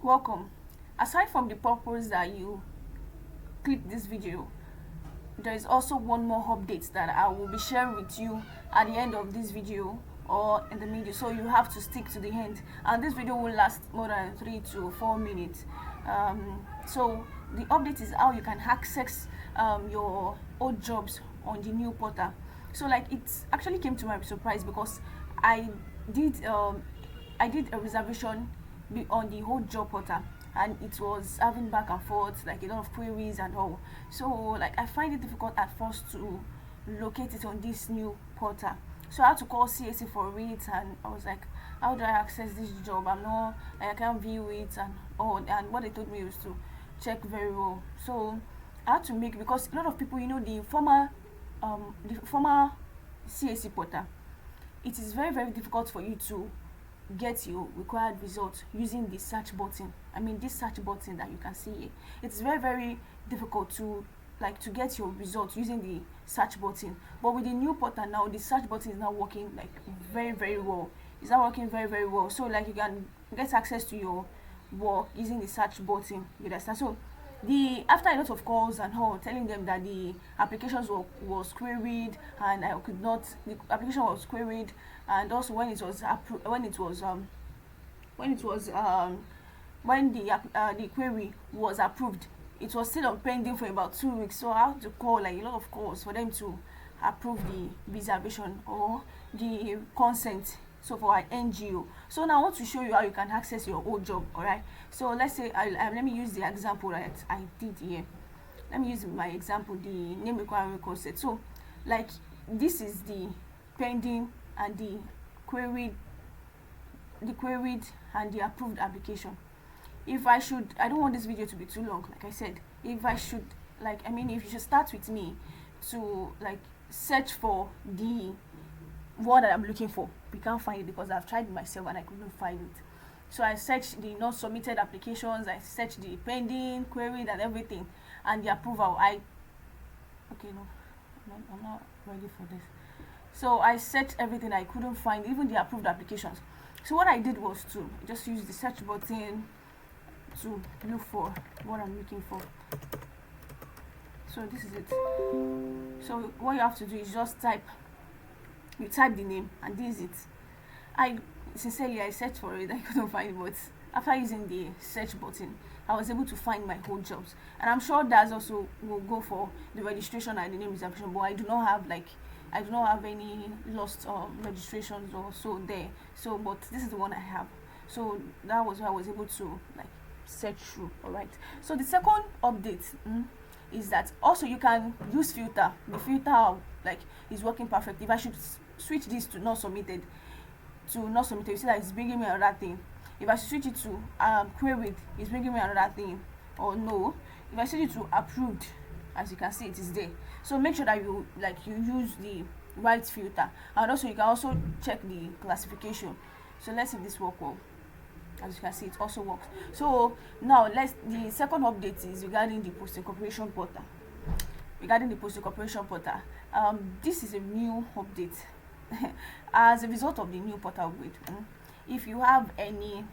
Welcome. Aside from the purpose that you click this video, there is also one more update that I will be sharing with you at the end of this video or in the middle, so you have to stick to the end, and this video will last more than 3 to 4 minutes. So the update is how you can access your old jobs on the new portal. So like, it actually came to my surprise because I did a reservation on the whole job portal, and it was having back and forth, like a lot of queries and all. So like, I find it difficult at first to locate it on this new portal. So I had to call CAC for it, and I was like, how do I access this job? I can't view it and all. And what they told me was to check very well. So I had to make, because a lot of people, the former CAC portal, it is very, very difficult for you to get your required results using the search button. This search button that you can see here, it's very, very difficult to get your results using the search button. But with the new portal now, the search button is now working like very, very well. It's now working very, very well. So like, you can get access to your work using the search button. You understand? So after a lot of calls and all, telling them that the applications was queried, and I could not, the application was queried, and also when the query was approved, it was still on pending for about 2 weeks. So I had to call like a lot of calls for them to approve the reservation or the consent, so for an NGO. So now I want to show you how you can access your old job. All right, so let's say let me use the example that I did here. Let me use my example, the name requirement consent. So like, this is the pending and the queried and the approved application. If I don't want this video to be too long, like I said. If you should start with me to like search for the word that I'm looking for, we can't find it because I've tried it myself and I couldn't find it. So I searched the not submitted applications, I searched the pending, queried and everything, and the approval. I'm not ready for this. So I searched everything, I couldn't find even the approved applications. So what I did was to just use the search button to look for what I'm looking for. So this is it. So what you have to do is just type the name, and this is it. I searched for it, I couldn't find it, but after using the search button, I was able to find my whole jobs. And I'm sure that's also will go for the registration and the name reservation, but I do not have any lost registrations or so there. So but this is the one I have. So that was why I was able to like search through. All right, so the second update is that also you can use filter. The filter is working perfect. If I should switch this to not submitted, you see that it's bringing me another thing. If I switch it to queried, it's bringing me another thing. Or no, if I switch it to approved, as you can see, it is there. So make sure that you use the right filter, and also you can also check the classification. So let's see if this works well. As you can see, it also works. So now the second update is regarding the post-incorporation portal. This is a new update as a result of the new portal upgrade. If you have any,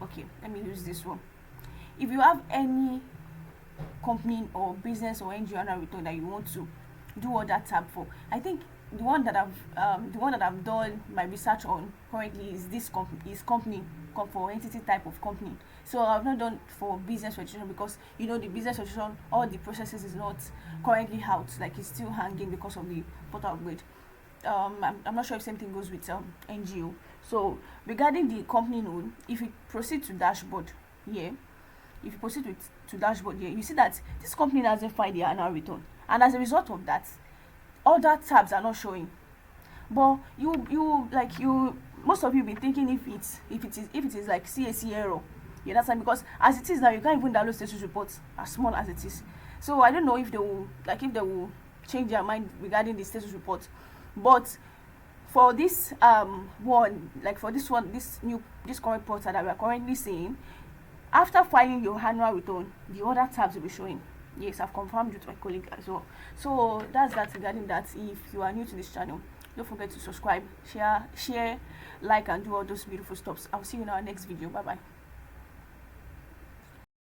okay, let me use this one. If you have any company or business or NGO annual return that you want to do all that tab for, I think the one that I've done my research on currently is this company for entity type of company. So I've not done for business registration because the business registration, all the processes is not currently out, like it's still hanging because of the portal upgrade. I'm not sure if same thing goes with NGO. So regarding the company node, if you proceed to dashboard here, you see that this company doesn't find the annual return, and as a result of that, other tabs are not showing. But most of you be thinking if it is like CAC error. You understand? Because as it is now, you can't even download status reports as small as it is. So I don't know if they will change their mind regarding the status report. But for this this current portal that we are currently seeing, after filing your annual return, the other tabs will be showing. Yes, I've confirmed with my colleague as well. So that's that regarding that. If you are new to this channel, Don't forget to subscribe, share, like, and do all those beautiful stuff. I'll see you in our next video. Bye bye.